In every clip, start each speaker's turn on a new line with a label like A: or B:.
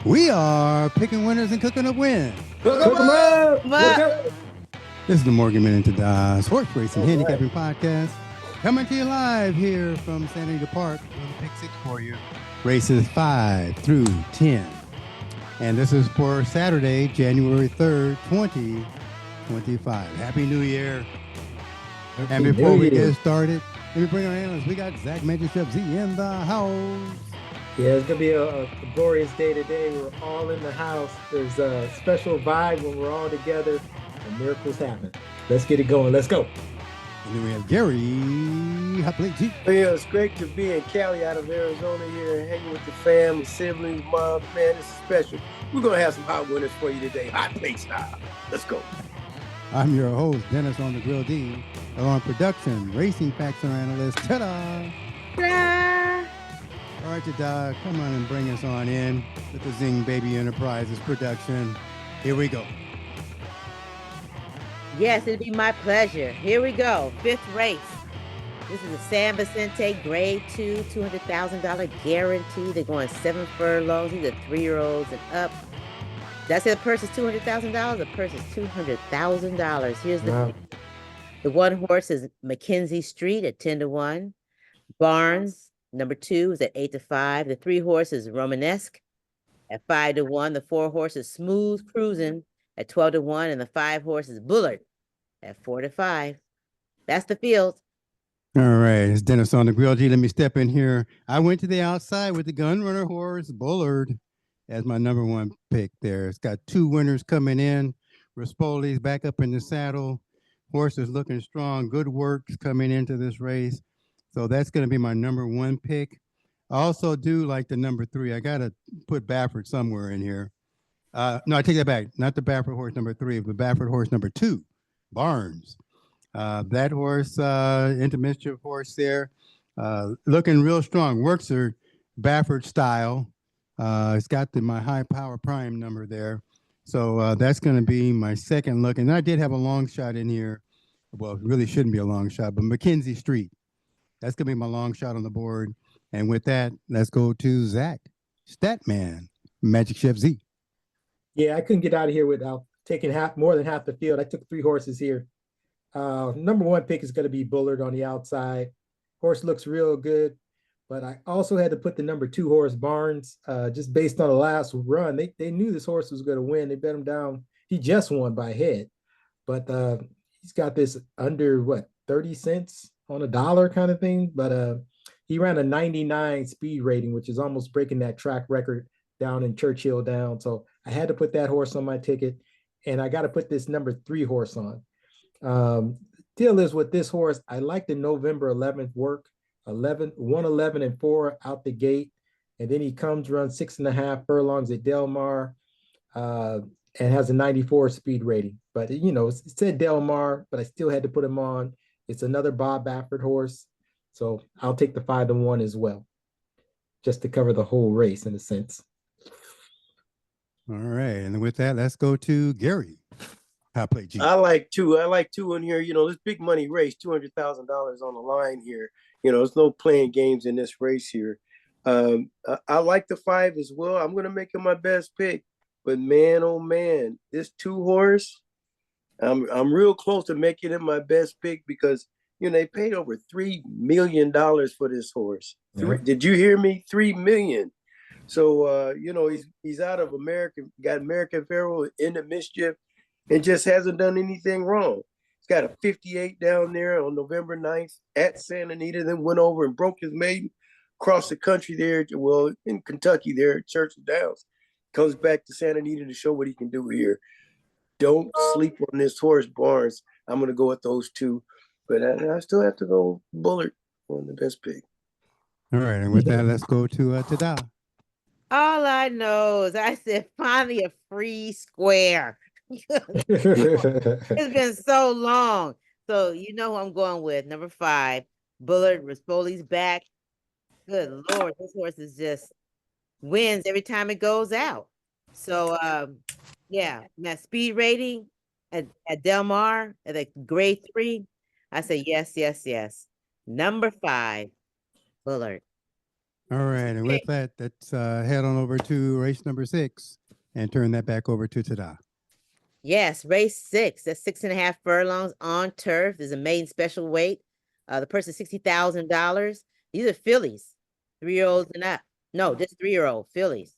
A: We are picking winners and cooking up wins.
B: Cook 'em
C: Cook 'em
B: up!
C: up.
B: Let's
C: What?
B: go!
A: This is the Morgan Minute Sports Racing
B: All right.
A: Handicapping Podcast. Coming to you live here from San Anita Park with a pick six for you. Races 5 through 10. And this is for Saturday, January 3rd, 2025. Happy New Year. And before we get started, let me bring our analysts. We got Zach Magic Chef Z in the house.
C: Yeah, it's gonna be a glorious day today. We're all in the house. There's a special vibe when we're all together and miracles happen. Let's get it going. Let's go.
A: And then we have Gary Hopley G.
B: Yeah, it's great to be in Cali out of Arizona here, hanging with the family, siblings, moms. Man, this is special. We're going to have some hot winners for you today. Hot plate style. Let's go.
A: I'm your host, Dennis on the Grill D, along with production, racing facts and analyst. Ta-da!
D: Ta-da!
A: All right, Tada, come on and bring us on in with the Zing Baby Enterprises production. Here we go.
D: Yes, it'd be my pleasure. Here we go. Fifth race. This is a San Vicente Grade 2, $200,000 guarantee. They're going 7 furlongs. These are 3-year-olds and up. Did I say the purse is $200,000? The purse is $200,000. Here's the one horse is Mackenzie Street at 10-1. Barnes, number 2, is at 8-5. The 3 horses Romanesque at 5-1. The 4 horses Smooth Cruising at 12-1, and the 5 horses Bullard at 4-5. That's the field.
A: All right, it's Dennis on the Grill G. Let me step in here. I went to the outside with the gun runner horse Bullard as my number 1 pick there. It's got 2 winners coming in. Rispoli's back up in the saddle. Horse is looking strong. Good works coming into this race. So that's going to be my number 1 pick. I also do like the number 3. I got to put Baffert somewhere in here. No, I take that back. Not the Baffert horse number 3, but Baffert horse number 2, Barnes. That horse, into mischief horse there, looking real strong. Works are Baffert style. It's got my high power prime number there. So that's going to be my second look. And I did have a long shot in here. Well, it really shouldn't be a long shot, but Mackenzie Street. That's going to be my long shot on the board. And with that, let's go to Zach, Statman, Magic Chef Z.
C: Yeah, I couldn't get out of here without taking more than half the field. I took 3 horses here. Number 1 pick is going to be Bullard on the outside. Horse looks real good, but I also had to put the number 2 horse Barnes, just based on the last run. They knew this horse was going to win. They bet him down. He just won by a head, but he's got this under 30 cents on a dollar kind of thing. But he ran a 99 speed rating, which is almost breaking that track record down in Churchill Down. So I had to put that horse on my ticket, and I got to put this number 3 horse on. Deal is with this horse, I like the November 11th work, 111 and 4 out the gate. And then he comes, runs 6.5 furlongs at Del Mar, and has a 94 speed rating. But, it said Del Mar, but I still had to put him on. It's another Bob Baffert horse. So I'll take the 5-1 as well, just to cover the whole race in a sense.
A: All right. And with that, let's go to Gary. G.
B: I like 2. I like 2 in here. This big money race, $200,000 on the line here. There's no playing games in this race here. I like the 5 as well. I'm going to make it my best pick. But man, oh man, this 2 horse, I'm real close to making it my best pick because they paid over $3 million for this horse.
C: Yeah.
B: Did you hear me? $3 million. So he's out of America, got American Pharoah in the mischief, and just hasn't done anything wrong. He's got a 58 down there on November 9th at Santa Anita, then went over and broke his maiden, across the country there, in Kentucky there at Churchill Downs. Comes back to Santa Anita to show what he can do here. Don't sleep on this horse, Barnes. I'm going to go with those 2. But I still have to go Bullard on the best pick.
A: All right. And with that, let's go to Tada.
D: All I know is I said, finally a free square. It's been so long. So you know who I'm going with. Number 5, Bullard. Rispoli's back. Good Lord, this horse is just wins every time it goes out. So that speed rating at Del Mar at the grade 3. I say yes. Number 5, Bullard.
A: All right, and with that, let's head on over to race number 6 and turn that back over to Tada.
D: Yes, race 6. That's 6.5 furlongs on turf. There's a maiden special weight. The purse is $60,000. These are fillies, 3-year-olds and up. No, just 3-year-old fillies.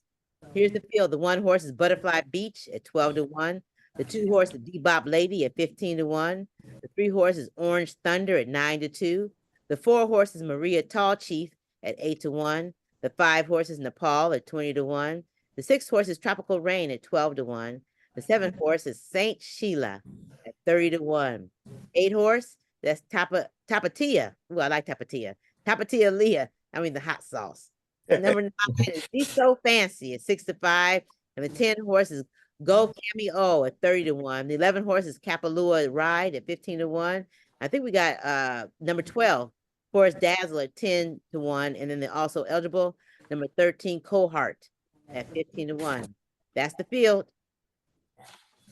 D: Here's the field. The 1 horse is Butterfly Beach at 12 to 1. The 2 horse is Bebop Lady at 15 to 1. The 3 horse is Orange Thunder at 9 to 2. The 4 horse is Maria Tall Chief at 8 to 1. The 5 horse is Nepal at 20 to 1. The 6 horse is Tropical Rain at 12 to 1. The 7 horse is Saint Sheila at 30 to 1. 8 horse, that's Tapatia. Ooh, I like Tapatia. Tapatia Leah. I mean the hot sauce. Number 9 is Be So Fancy at 6 to 5. And the 10 horse is Go Cameo at 30 to 1. The 11 horse is Kapalua Ride at 15 to 1. I think we got number 12, Forest Dazzle at 10 to 1. And then they're also eligible. Number 13, Cohart at 15 to 1. That's the field.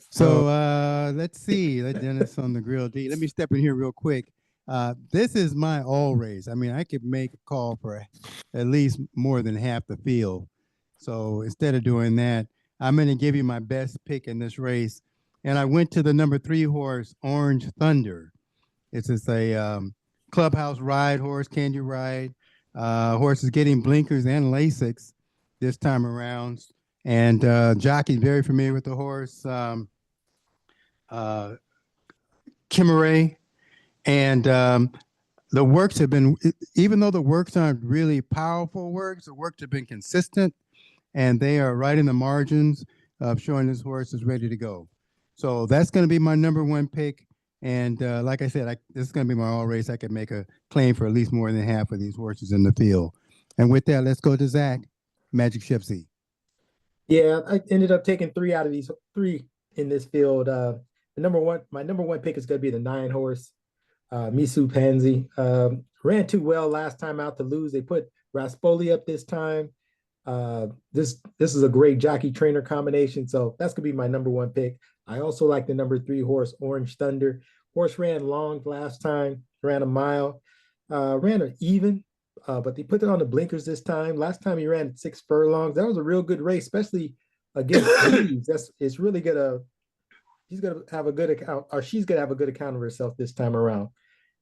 A: So let's see. Let Dennis on the grill D. Let me step in here real quick. This is my all race. I mean, I could make a call for at least more than half the field. So instead of doing that, I'm going to give you my best pick in this race. And I went to the number 3 horse, Orange Thunder. It's just a clubhouse ride horse, candy ride. Horse is getting blinkers and Lasix this time around. And jockey very familiar with the horse. Kimmeray, and the works have been, even though the works aren't really powerful works, the works have been consistent, and they are right in the margins of showing this horse is ready to go. So that's going to be my number 1 pick. And like I said, this is going to be my all race. I could make a claim for at least more than half of these horses in the field. And with that, let's go to Zach, Magic Chef Z.
C: Yeah, I ended up taking 3 out of these 3 in this field. My number one pick is going to be the 9 horse, Misu Pansy. Ran too well last time out to lose. They put Raspoli up this time. This is a great jockey trainer combination, so that's gonna be my number 1 pick. I also like the number 3 horse, Orange Thunder. Horse ran long last time, ran a mile, ran an even, but they put it on the blinkers this time. Last time he ran 6 furlongs. That was a real good race, especially against Leeds. It's really gonna. He's gonna have a good account, or she's gonna have a good account of herself this time around.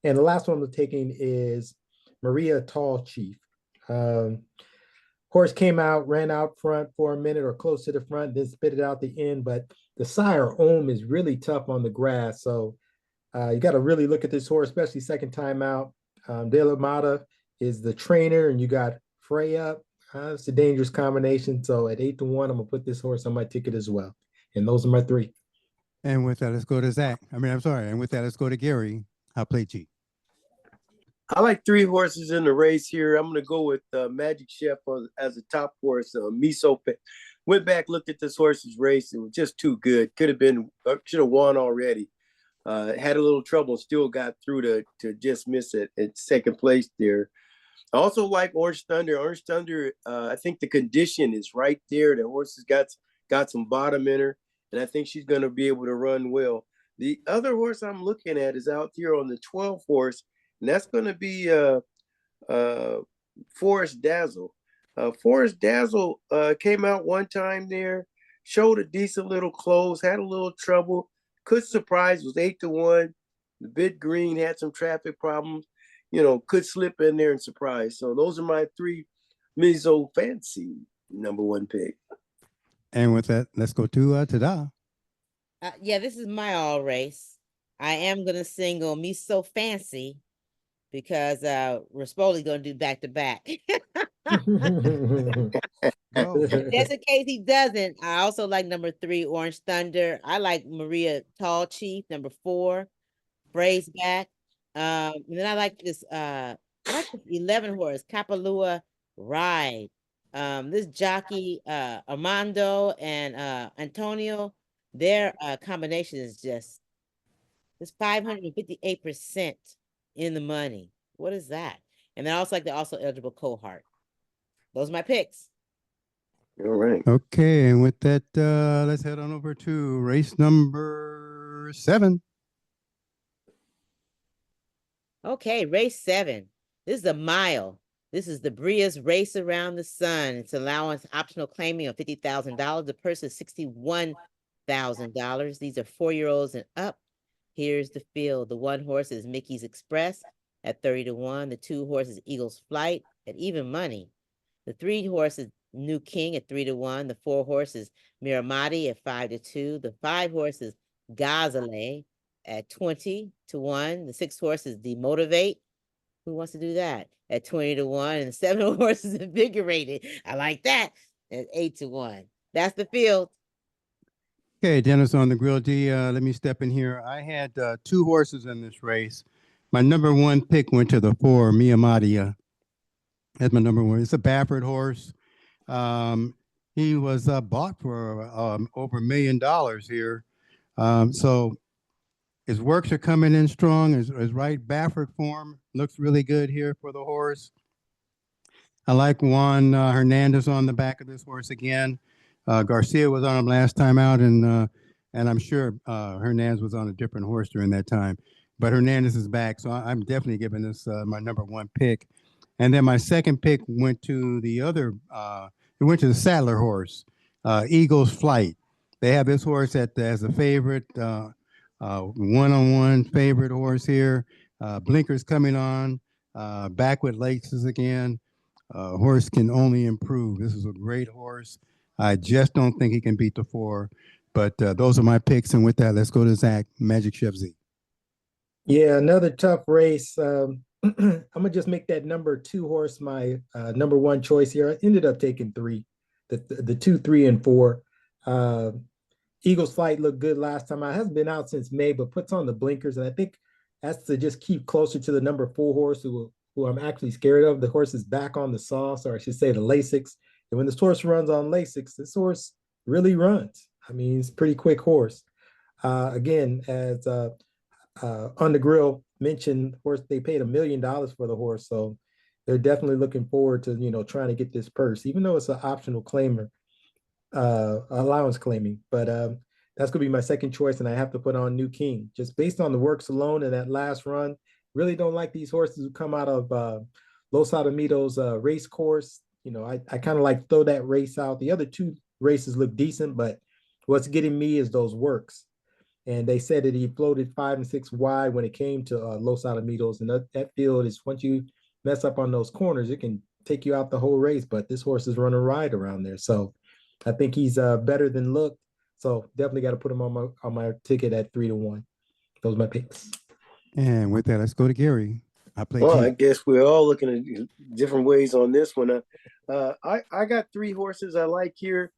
C: And the last one I'm taking is Maria Tall Chief. Horse came out, ran out front for a minute or close to the front, then spit it out the end. But the sire Ohm is really tough on the grass. So you got to really look at this horse, especially second time out. De La Mata is the trainer, and you got Freya. It's a dangerous combination. So at 8 to 1, I'm going to put this horse on my ticket as well. And those are my 3.
A: And with that, let's go to Zach. I'm sorry. And with that, let's go to Gary. I'll play G.
B: I like 3 horses in the race here. I'm going to go with Magic Chef as a top horse. Miso went back, looked at this horse's race. It was just too good. Could have been, should have won already. Had a little trouble, still got through to just miss it at second place there. I also like Orange Thunder. Orange Thunder, I think the condition is right there. The horse has got some bottom in her, and I think she's going to be able to run well. The other horse I'm looking at is out here on the 12 horse, and that's going to be Forest Dazzle. Forest Dazzle came out one time there, showed a decent little close, had a little trouble, could surprise, was 8 to 1. The bit green had some traffic problems, could slip in there and surprise. So those are my 3 Miso Fancy number 1 pick.
A: And with that, let's go to Tada.
D: Yeah, this is my all race. I am gonna single Me So Fancy because Raspoli's gonna do back to back. Just in case he doesn't, I also like number 3, Orange Thunder. I like Maria Tall Chief, number 4, Phrase Back. And then I like this 11 horse, Kapalua Ride. This jockey, Armando and Antonio, their combination is just 558% in the money. What is that? And then I also like the also eligible cohort. Those are my picks.
B: All right.
A: Okay, and with that, let's head on over to race number 7.
D: Okay, race 7. This is a mile. This is the Bria's Race Around the Sun. It's allowance optional claiming of $50,000. The purse is $61,000. These are 4-year-olds and up. Here's the field. The 1 horse is Mickey's Express at 30-1. The 2 horses Eagle's Flight at even money. The 3 horses New King at 3-1. The 4 horses Miramati at 5-2. The 5 horses Gazale at 20-1. The 6 horses Demotivate. Who wants to do that? At 20-1. And the 7 horses Invigorated. I like that. At 8-1. That's the field.
A: Okay, Dennis on the grill. D, let me step in here. I had 2 horses in this race. My number 1 pick went to the 4, Miyamati. That's my number 1. It's a Baffert horse. He was bought for over $1 million here. So his works are coming in strong. His right Baffert form looks really good here for the horse. I like Juan Hernandez on the back of this horse again. Garcia was on him last time out, and I'm sure Hernandez was on a different horse during that time. But Hernandez is back, so I'm definitely giving this my number 1 pick. And then my second pick went to the other. It went to the Saddler horse, Eagle's Flight. They have this horse as a favorite, one-on-one favorite horse here. Blinkers coming on, back with laces again. Horse can only improve. This is a great horse. I just don't think he can beat the 4. But those are my picks. And with that, let's go to Zach, Magic Chef Z.
C: Yeah, another tough race. I'm gonna just make that number 2 horse my number 1 choice here. I ended up taking 3, the 2, 3, and 4. Eagles Flight looked good last time. I hasn't been out since May, but puts on the blinkers, and I think that's to just keep closer to the number 4 horse who I'm actually scared of. The horse is back on the sauce, or I should say the Lasix. And when this horse runs on Lasix, this horse really runs. I mean, it's a pretty quick horse. Again, as on the grill mentioned, horse, they paid $1 million for the horse, so they're definitely looking forward to trying to get this purse, even though it's an optional claimer, allowance claiming. But that's gonna be my second choice, and I have to put on New King just based on the works alone in that last run. Really don't like these horses who come out of Los Alamitos race course. I kind of like throw that race out. The other 2 races look decent, but what's getting me is those works. And they said that he floated 5 and 6 wide when it came to Los Alamitos. And that field is, once you mess up on those corners, it can take you out the whole race. But this horse is running right around there. So I think he's better than looked. So definitely got to put him on my ticket at 3-1. Those are my picks.
A: And with that, let's go to Gary.
B: I guess we're all looking at different ways on this one. I got 3 horses I like here.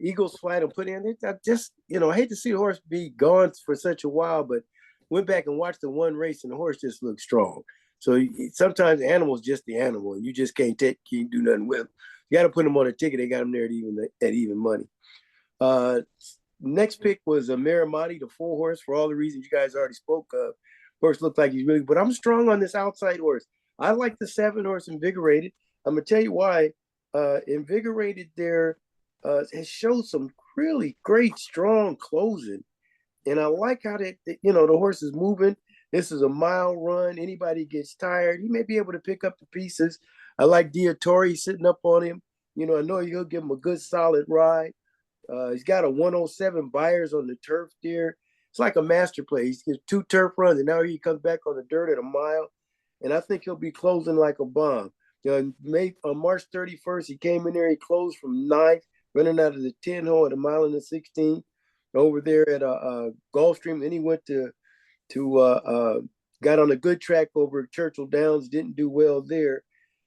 B: Eagles Flight I'm putting in it. I just, I hate to see the horse be gone for such a while, but went back and watched the 1 race and the horse just looked strong. So sometimes the animal's just the animal, and you just can't do nothing with him. You got to put him on a ticket. They got him there at even money. Next pick was a Miramati, the 4 horse, for all the reasons you guys already spoke of. Horse looked like he's really, but I'm strong on this outside horse. I like the 7 horse Invigorated. I'm gonna tell you why. Invigorated there has showed some really great, strong closing, and I like how the horse is moving. This is a mile run. Anybody gets tired, he may be able to pick up the pieces. I like Diatori sitting up on him. I know he'll give him a good solid ride. He's got a 107 buyers on the turf there. It's like a master play. He gets 2 turf runs, and now he comes back on the dirt at a mile. And I think he'll be closing like a bomb. On March 31st, he came in there. He closed from 9th, running out of the 10 hole at a mile and a 16 over there at Gulfstream. Then he went to got on a good track over at Churchill Downs. Didn't do well there.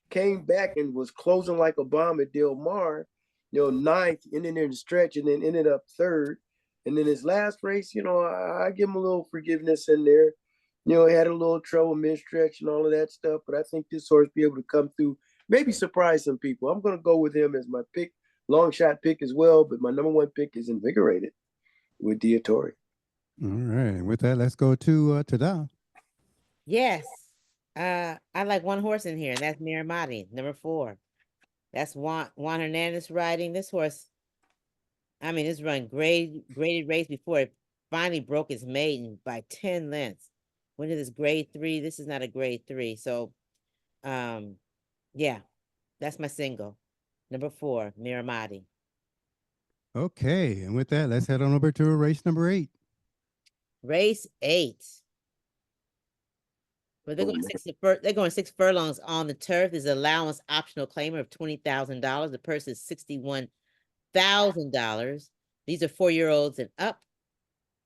B: Came back and was closing like a bomb at Del Mar. 9th, ending there in the stretch, and then ended up 3rd. And then his last race, I give him a little forgiveness in there. He had a little trouble mid-stretch and all of that stuff, but I think this horse be able to come through, maybe surprise some people. I'm going to go with him as my pick, long shot pick as well, but my number 1 pick is Invigorated with Diatori.
A: All right. With that, let's go to Tada.
D: Yes. I like 1 horse in here, and that's Miramati, number 4. That's Juan Hernandez riding. This horse, it's run graded race before it finally broke its maiden by 10 lengths. When did this grade 3? This is not a grade 3. So Yeah, that's my single. Number 4, Miramati.
A: Okay, and with that, let's head on over to race number 8.
D: Race 8. But they're
B: Oh,
D: going
B: man.
D: they're going 6 furlongs on the turf. There's an allowance optional claimer of $20,000. The purse is $61,000. These are 4-year-olds and up.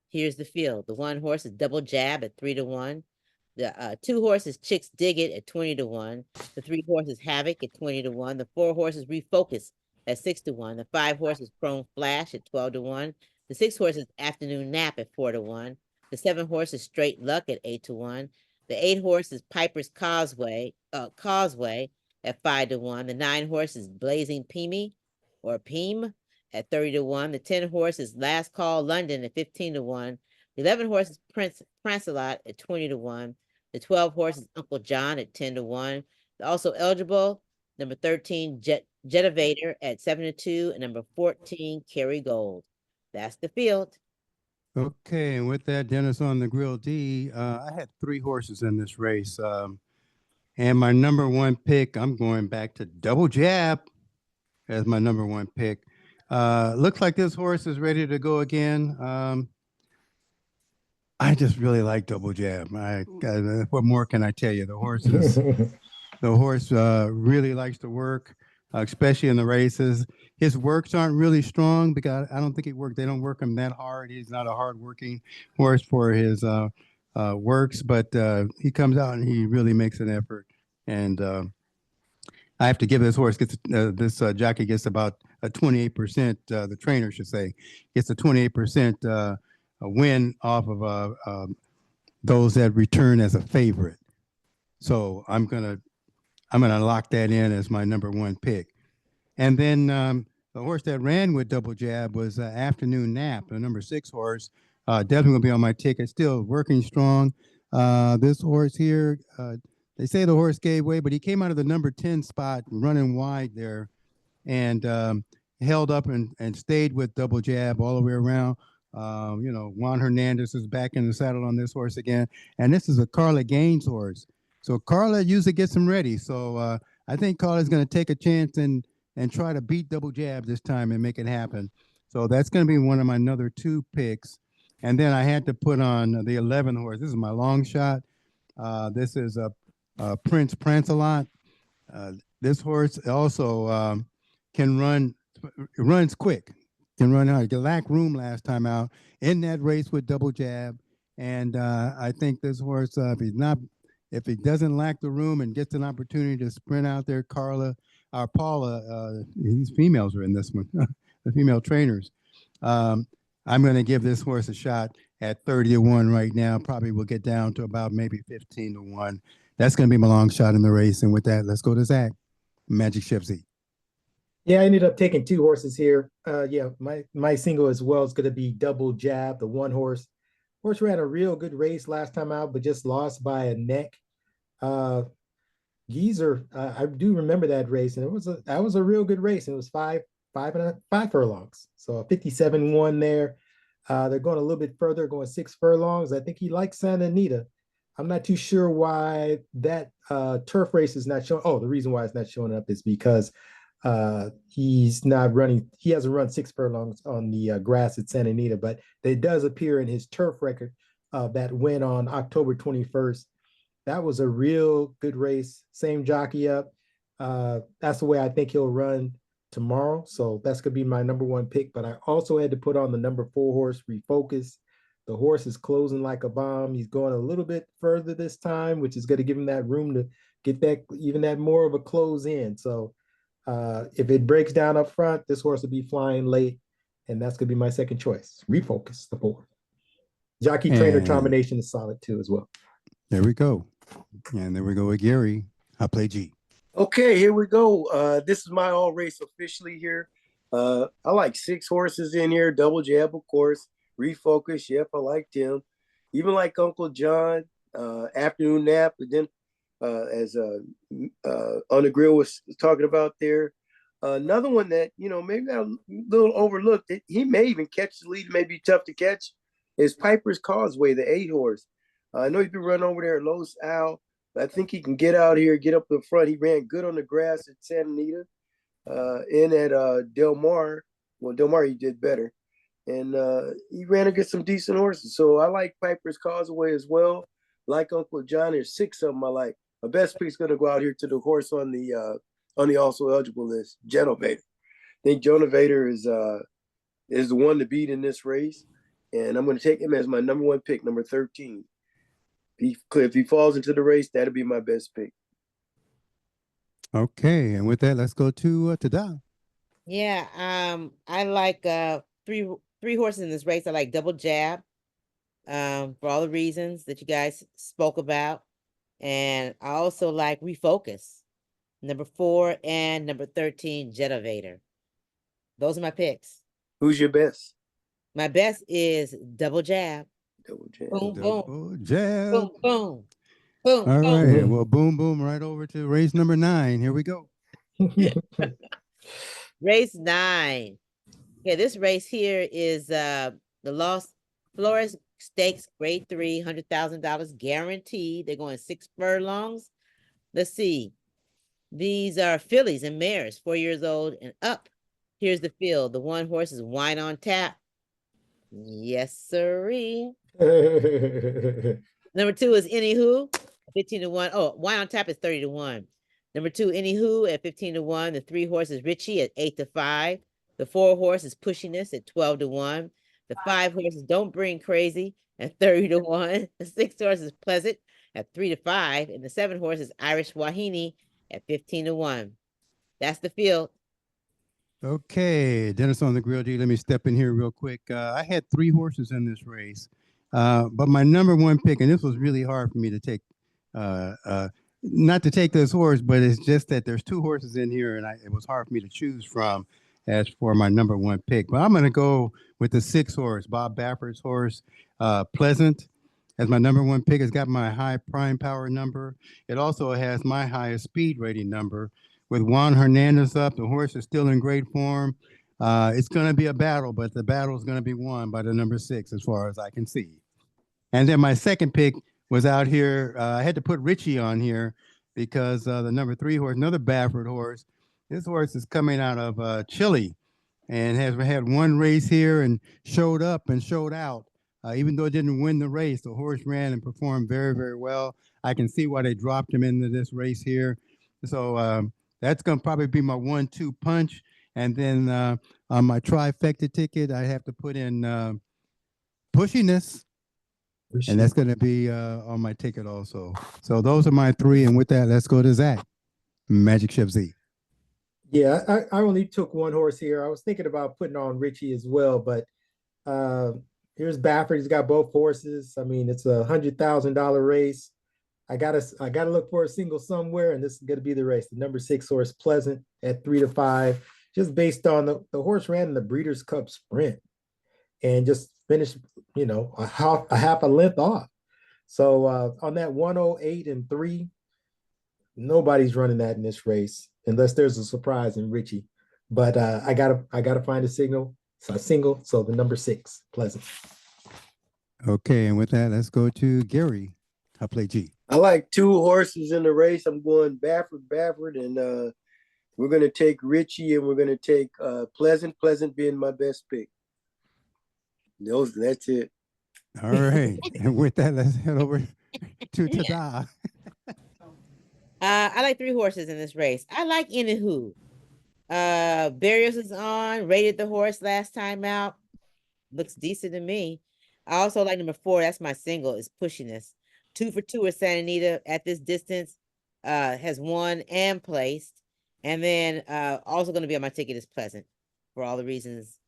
D: Here's the field. The 1 horse is Double Jab at 3-1. The 2 horses Chicks Dig It at 20-1. The 3 horses Havoc at 20-1. The 4 horses Refocus at 6-1. The 5 horses Chrome Flash at 12-1. The 6 horses Afternoon Nap at 4-1. The 7 horses Straight Luck at 8-1. The 8 horses Piper's Causeway at 5-1. The 9 horses Blazing Peemy or Peem at 30-1. The 10 horses Last Call London at 15-1. The 11 horses Prince-a-Lot at 20-1. The 12 horses Uncle John at 10-1. Also eligible, number 13 Jetivator at 7-2, and number 14 Kerry Gold. That's the field.
A: Okay, and with that, Dennis on the Grill D, I had 3 horses in this race. And my number 1 pick, I'm going back to Double Jab as my number 1 pick. Looks like this horse is ready to go again. I just really like Double Jab. What more can I tell you? The horse really likes to work, especially in the races. His works aren't really strong because I don't think they don't work him that hard. He's not a hard-working horse for his works, but he comes out and he really makes an effort. And I have to give this horse this jockey gets about a 28%. The trainer should say gets a 28% a win off of those that return as a favorite. So I'm gonna lock that in as my number 1 pick. And then the horse that ran with Double Jab was Afternoon Nap, the number 6 horse. Definitely gonna be on my ticket. Still working strong. This horse here, they say the horse gave way, but he came out of the number 10 spot, running wide there, and held up and stayed with Double Jab all the way around. Juan Hernandez is back in the saddle on this horse again, and this is a Carla Gaines horse. So Carla usually gets him ready. So I think Carla's going to take a chance and try to beat Double Jab this time and make it happen. So that's going to be one of my another 2 picks. And then I had to put on the 11 horse. This is my long shot. This is a Prince Prancelot. This horse also runs quick, can run out. He lacked room last time out in that race with Double Jab. And I think this horse, if he doesn't lack the room and gets an opportunity to sprint out there, Paula, these females are in this one, the female trainers. I'm going to give this horse a shot at 30-1 right now. Probably will get down to about maybe 15-1. That's going to be my long shot in the race. And with that, let's go to Zach, Magic Chef Z.
C: Yeah, I ended up taking 2 horses here. Yeah, my single as well is going to be Double Jab, the 1 horse. Horse ran a real good race last time out, but just lost by a neck. Geezer, I do remember that race, and that was a real good race. It was 5 furlongs, so a 57-1 there. They're going a little bit further, going 6 furlongs. I think he likes Santa Anita. I'm not too sure why that turf race is not showing. Oh, the reason why it's not showing up is because he's not running. He hasn't run 6 furlongs on the grass at Santa Anita, but it does appear in his turf record that went on October 21st. That was a real good race. Same jockey up. That's the way I think he'll run tomorrow. So that's going to be my number 1 pick. But I also had to put on the number 4 horse, Refocus. The horse is closing like a bomb. He's going a little bit further this time, which is going to give him that room to get that more of a close in. So if it breaks down up front, this horse will be flying late. And that's going to be my second choice. Refocus, the 4. Jockey trainer combination is solid too as well.
A: There we go. And there we go with Gary. I play G.
B: Okay, here we go. This is my all race officially here. I like 6 horses in here. Double Jab, of course. Refocus, yep, I liked him. Even like Uncle John, Afternoon Nap. And then as on the grill was talking about there. Another one that, maybe got a little overlooked. He may even catch the lead, may be tough to catch, is Piper's Causeway, the 8 horse. I know he's been running over there at Los Al. I think he can get out here, get up the front. He ran good on the grass at Santa Anita, and at Del Mar. Well, Del Mar he did better, and he ran against some decent horses. So I like Piper's Causeway as well. Like Uncle John, there's 6 of them I like. My best pick's gonna go out here to the horse on the also eligible list, Genovator. I think Genovator is the one to beat in this race, and I'm going to take him as my number 1 pick, number 13. If he falls into the race, that'll be my best pick.
A: Okay, and with that, let's go to Tada.
D: Yeah, I like three horses in this race. I like Double Jab, for all the reasons that you guys spoke about. And I also like Refocus, number 4 and number 13, Jetovator. Those are my picks.
B: Who's your best?
D: My best is Double Jab.
B: Double Jab.
D: Boom, boom,
A: Double jab.
D: boom, boom, boom,
A: All
D: boom.
A: right, well, boom, boom, right over to race number 9. Here we go.
D: Race 9. Okay, this race here is the Los Flores Stakes Grade 3, $100,000 guaranteed. They're going 6 furlongs. Let's see. These are fillies and mares, 4 years old and up. Here's the field. The one horse is Wine on Tap. Yes, sirree. Number 2 is Anywho, 15 to 1. Oh, Wine on Tap is 30 to 1. Number 2, Anywho at 15 to 1. The 3 horse is Richie at 8 to 5. The 4 horse is Pushiness at 12 to 1. The 5 horse is Don't Bring Crazy at 30 to 1. The 6 horse is Pleasant at 3 to 5. And the 7 horse is Irish Wahine at 15 to 1. That's the field.
A: Okay, Dennis on the Grill G. Let me step in here real quick. I had 3 horses in this race, but my number 1 pick, and this was really hard for me to take, not to take this horse, but it's just that there's 2 horses in here, and it was hard for me to choose from as for my number 1 pick. But I'm going to go with the 6 horse, Bob Baffert's horse, Pleasant, as my number 1 pick. It's got my high prime power number. It also has my highest speed rating number. With Juan Hernandez up, the horse is still in great form. It's going to be a battle, but the battle is going to be won by the number 6 as far as I can see. And then my second pick was out here. I had to put Richie on here because the number 3 horse, another Baffert horse, this horse is coming out of Chile and has had 1 race here and showed up and showed out. Even though it didn't win the race, the horse ran and performed very, very well. I can see why they dropped him into this race here. So that's going to probably be my 1-2 punch. And then on my trifecta ticket, I have to put in Pushiness. And that's going to be on my ticket also. So those are my 3. And with that, let's go to Zach. Magic Chef Z.
C: Yeah, I only took 1 horse here. I was thinking about putting on Richie as well, but here's Baffert. He's got both horses. I mean, it's $100,000 race. I gotta look for a single somewhere, and this is gonna be the race. The number 6 horse, Pleasant, at 3 to 5, just based on the horse ran in the Breeders' Cup Sprint and just finished, a half a length off. So on that 108 and 3, nobody's running that in this race unless there's a surprise in Richie. But I gotta find a single. So the number 6, Pleasant.
A: Okay, and with that, let's go to Gary. I'll play G.
B: I like 2 horses in the race. I'm going Baffert, and we're going to take Richie, and we're going to take Pleasant being my best pick. That's it.
A: All right. And with that, let's head over to Tada.
D: I like 3 horses in this race. I like Anywho. Barrios is on, rated the horse last time out. Looks decent to me. I also like number 4. That's my single, is Pushiness. 2 for 2 with Santa Anita at this distance, has won and placed. And then also going to be on my ticket is Pleasant for all the reasons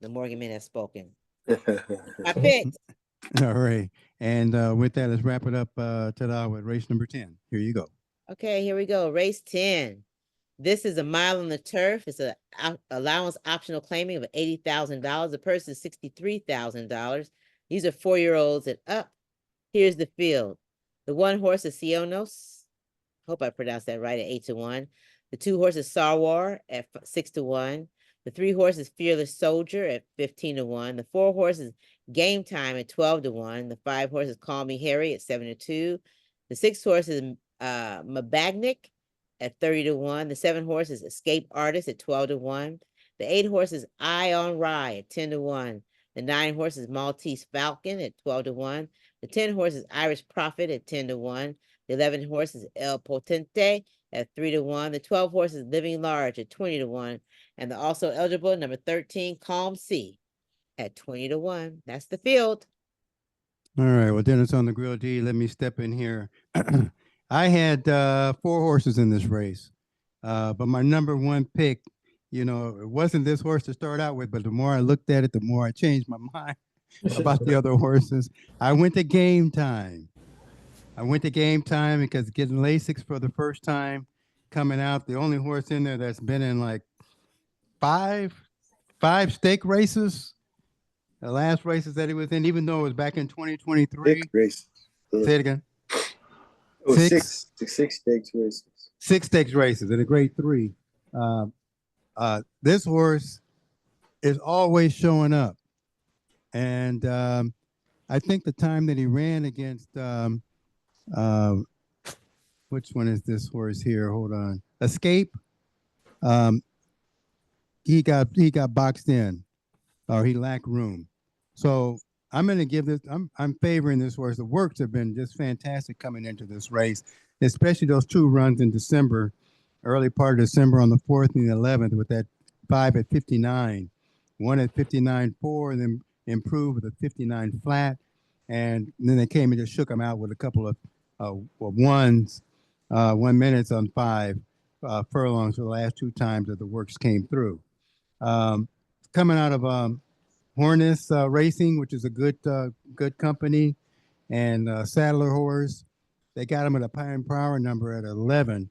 D: the Morgan men have spoken. My pick.
A: All right. And with that, let's wrap it up Tada with race number 10. Here you go.
D: Okay, here we go. Race 10. This is a mile on the turf. It's a allowance optional claiming of $80,000. The purse is $63,000. These are 4-year-olds and up. Here's the field. The 1 horse is Sionos. Hope I pronounced that right, at 8 to 1. The 2 horses Sarwar at 6 to 1. The 3 horses Fearless Soldier at 15 to 1. The 4 horses Game Time at 12 to 1. The 5 horses Call Me Harry at 7 to 2. The 6 horse is Mabagnik at 30-1. The 7 horse is Escape Artist at 12-1. The 8 horse is Eye on Rye at 10-1. The 9 horse is Maltese Falcon at 12-1. The 10 horse is Irish Prophet at 10-1. The 11 horse is El Potente at 3-1. The 12 horse is Living Large at 20-1. And the also eligible number 13, Calm Sea at 20-1. That's the field.
A: All right. Well, Dennis on the Grill D. Let me step in here. I had 4 horses in this race, but my number one pick, you know, it wasn't this horse to start out with, but the more I looked at it, the more I changed my mind about the other horses. I went to Game Time. Because getting Lasix for the first time coming out, the only horse in there that's been in like five stake races. The last races that he was in, even though it was back in 2023.
B: 6 races.
A: Say it again.
B: Oh,
A: Six.
B: 6 stakes races.
A: 6 stakes races in a grade 3. This horse is always showing up. And I think the time that he ran against, which one is this horse here? Hold on. Escape. He got boxed in, or he lacked room. So I'm going to give this. I'm favoring this horse. The works have been just fantastic coming into this race, especially those 2 runs in December, early part of December on the 4th and the 11th, with that 5 at 59, 1 at 59.4, and then improved with a 59 flat, and then they came and just shook him out with a couple of ones, 1 minutes on 5 furlongs for the last 2 times that the works came through. Coming out of Hornus Racing, which is a good company, and Saddler Horse, they got him at a Pine Power number at 11th.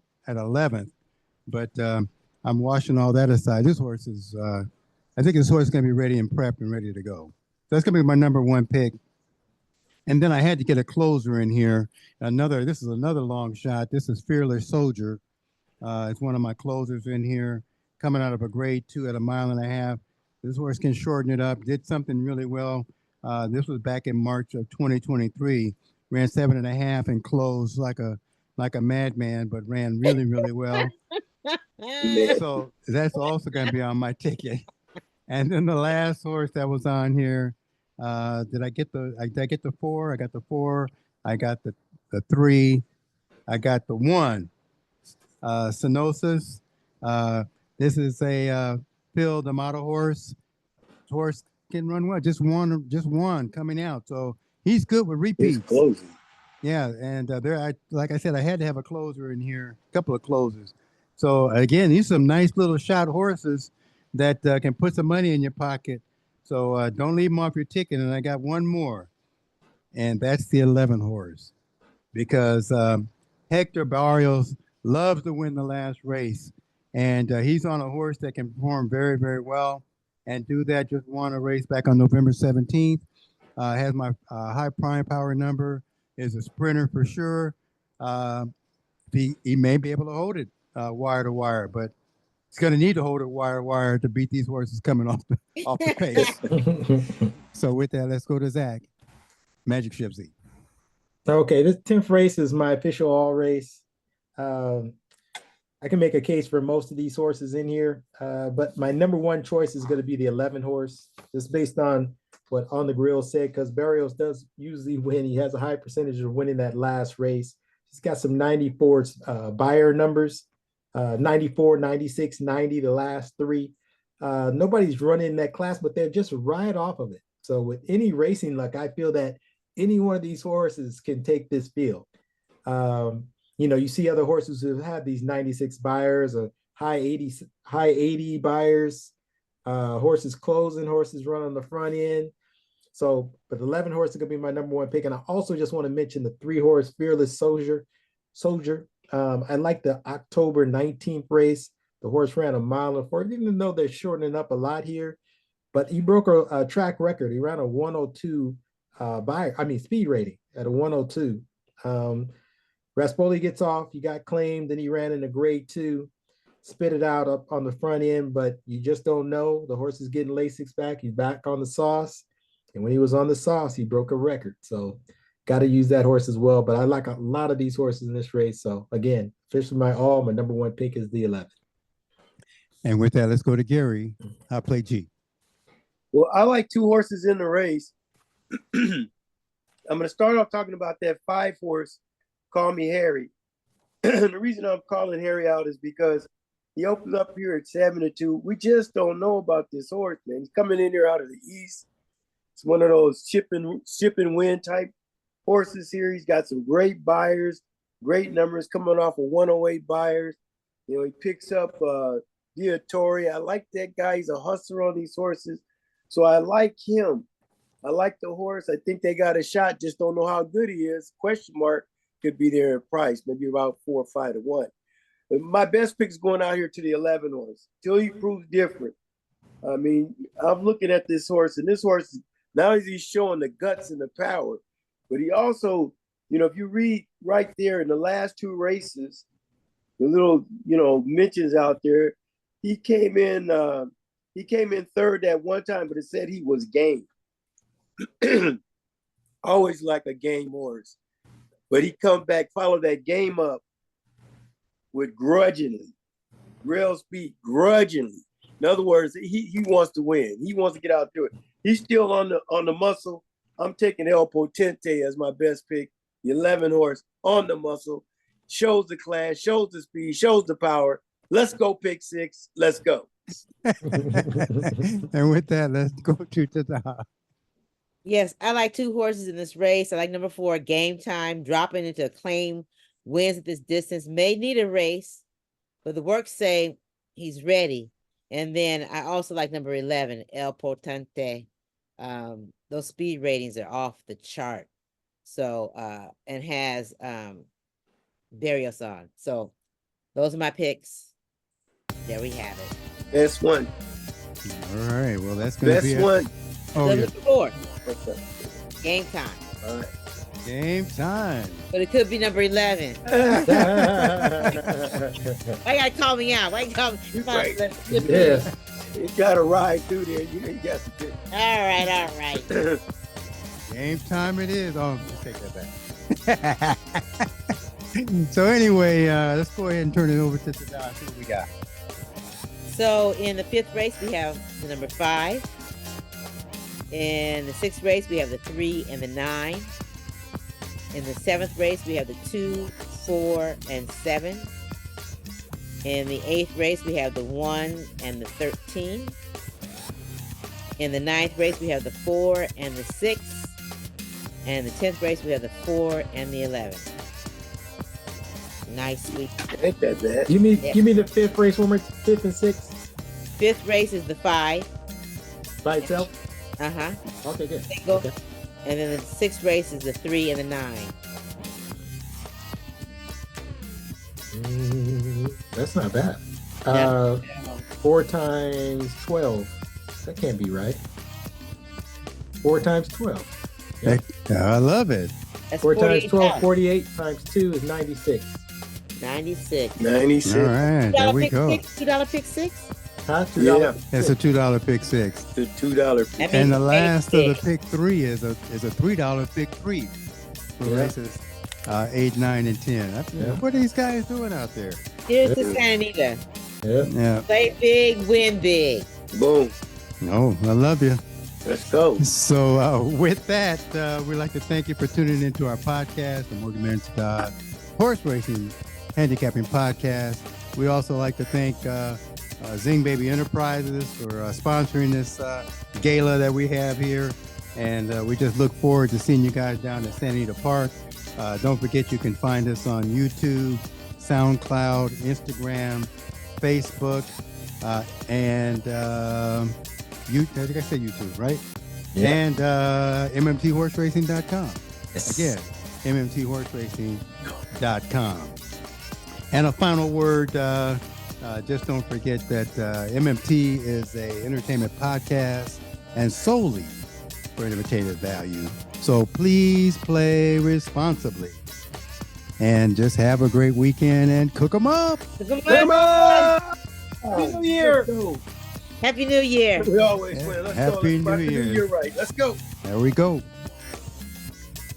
A: But I'm washing all that aside. This horse is, I think this horse is going to be ready and prepped and ready to go. So that's going to be my number 1 pick. And then I had to get a closer in here. This is another long shot. This is Fearless Soldier. It's one of my closers in here, coming out of a grade 2 at 1.5 miles. This horse can shorten it up, did something really well. This was back in March of 2023, ran 7.5 and closed like a madman, but ran really, really well. So that's also going to be on my ticket. And then the last horse that was on here, did I get the 4? I got the 4. I got the 3. I got the 1. Synosis. This is a Phil D'Amato horse. Horse can run well. Just one coming out. So he's good with repeats.
B: He's closing.
A: Yeah, and like I said, I had to have a closer in here, a couple of closers. So again, these are some nice little shot horses that can put some money in your pocket. So don't leave them off your ticket. And I got one more, and that's the 11 horse, because Hector Barrios loves to win the last race, and he's on a horse that can perform very, very well and do that. Just won a race back on November 17th. Has my high prime power number, is a sprinter for sure. He may be able to hold it wire to wire, but he's going to need to hold it wire to wire to beat these horses coming off the pace. So with that, let's go to Zach. Magic Ship Z.
C: Okay, this 10th race is my official all race. I can make a case for most of these horses in here, but my number 1 choice is going to be the 11 horse, just based on what On the Grill said, because Barrios does usually win. He has a high percentage of winning that last race. He's got some 94 buyer numbers, 94, 96, 90, the last 3. Nobody's running that class, but they're just right off of it. So with any racing luck, I feel that any one of these horses can take this field. You see other horses who have had these 96 buyers or high 80 buyers, horses closing, horses run on the front end. So, but 11 horse is going to be my number 1 pick. And I also just want to mention the 3 horse Fearless Soldier. I like the October 19th race. The horse ran 1.4 miles, even though they're shortening up a lot here, but he broke a track record. He ran a 102 speed rating at a 102. Raspoli gets off, he got claimed, then he ran in a grade 2, spit it out up on the front end, but you just don't know. The horse is getting Lasix back. He's back on the sauce. And when he was on the sauce, he broke a record. So Got to use that horse as well. But I like a lot of these horses in this race. So again, officially my number one pick is the 11.
A: And with that, let's go to Gary. I play G.
B: Well, I like 2 horses in the race. I'm going to start off talking about that 5 horse, Call Me Harry. The reason I'm calling Harry out is because he opened up here at 7-2. We just don't know about this horse, man. He's coming in here out of the East. It's one of those ship and win type horses here. He's got some great buyers, great numbers coming off of 108 buyers. You know, he picks up Diatori. I like that guy. He's a hustler on these horses. So I like him. I like the horse. I think they got a shot. Just don't know how good he is. Question mark could be there at price, maybe about 4 or 5 to 1. But my best pick is going out here to the 11 horse till he proves different. I mean, I'm looking at this horse, and this horse, not only is he showing the guts and the power, but he also, you know, if you read right there in the last 2 races, the little, you know, mentions out there, he came in third at one time, but it said he was game. Always like a game horse. But he come back, follow that game up with grudgingly, rail speed, grudgingly. In other words, he wants to win. He wants to get out there. He's still on the muscle. I'm taking El Potente as my best pick. The 11 horse on the muscle, shows the class, shows the speed, shows the power. Let's go pick 6. Let's go.
A: And with that, let's go to the
D: Yes, I like 2 horses in this race. I like number 4, Game Time, dropping into a claim, wins at this distance. May need a race, but the works say he's ready. And then I also like number 11, El Potente. Those speed ratings are off the chart. So, and has Barrios on. So those are my picks. There we have it.
B: Best one.
A: All right. Well, that's going to be
B: Best one.
A: Oh,
D: Number
A: yeah.
D: 4, Game Time.
B: All right.
A: Game time.
D: But it could be number 11. Why you gotta call me out? Why you call me?
B: Right.
C: Yeah.
B: You got to ride through there. You know, you got to pick.
D: All right.
A: Game time it is. Oh, let's take that back. So anyway, let's go ahead and turn it over to Tada. See what we got.
D: So in the 5th race, we have the number 5. In the 6th race, we have the 3 and the 9. In the 7th race, we have the 2, 4, and 7. In the 8th race, we have the 1 and the 13. In the 9th race, we have the 4 and the 6. And the 10th race, we have the 4 and the 11. Nice, sweet.
B: Ain't that bad.
C: Give me the 5th race one more, 5th and 6th
D: 5th race is the 5.
C: by itself.
D: Uh-huh.
C: Okay, good.
D: Single.
C: Okay.
D: And then the 6th race is the 3 and the 9.
C: That's not bad.
D: No.
C: 4 times 12. That can't be right. 4 times 12. Yeah.
A: I love it.
D: That's
C: 4 times 12,
D: 48,000.
C: 48 times 2 is 96.
D: 96.
B: 96.
A: All right, there we go.
D: $2 pick 6?
C: Huh? $2.
B: Yeah.
A: It's a $2 pick 6.
B: The $2 pick.
D: That
A: And
D: means
A: the last of the
D: 86.
A: pick 3 is a $3 pick 3 for
C: Yeah.
A: races 8, 9, and 10.
C: Yeah.
A: What are these guys doing out there?
D: Here's the Anita.
C: Yeah.
A: Yeah.
D: Play big, win big.
B: Boom.
A: No, I love you.
B: Let's go.
A: So with that, we'd like to thank you for tuning into our podcast, the Morgan Man's Horse Racing Handicapping Podcast. We also like to thank Zing Baby Enterprises for sponsoring this gala that we have here. And we just look forward to seeing you guys down at Santa Anita Park. Don't forget you can find us on YouTube, SoundCloud, Instagram, Facebook, and I think I said YouTube, right?
C: Yeah.
A: And mmthorseracing.com.
C: Yes.
A: Again, mmthorseracing.com. And a final word, just don't forget that MMT is a entertainment podcast and solely for entertainment value. So please play responsibly. And just have a great weekend and cook 'em up.
B: Come on! Happy New Year!
D: Happy New Year.
B: We always win. Let's go.
A: Happy
B: Let's rock
A: New
B: the
A: Year.
B: New Year right. Let's go.
A: There we go.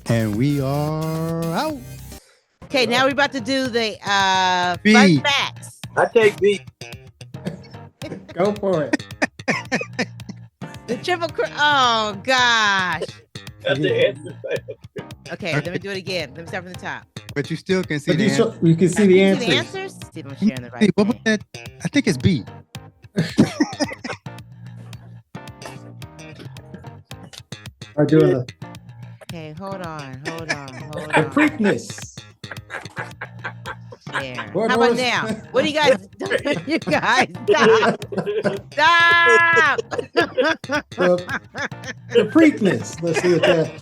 A: And we are out.
D: Okay, now we're about to do the fun
A: B.
D: facts.
B: I take B.
C: Go for it.
D: The oh gosh.
B: Got the answer right.
D: Okay, let me do it again. Let me start from the top.
A: But you still can see
C: But
A: the answer.
C: you can see
D: Can
C: the
D: you see the
C: answers.
D: answers? See if I'm sharing the
A: Hey,
D: right
A: what was
D: thing.
A: that? I think it's B.
C: Are doing
D: Okay, hold on.
C: the Preakness.
D: Share.
C: What
D: How about
C: horse?
D: now? What do you guys you guys stop. Stop.
C: The Preakness. Let's see what that.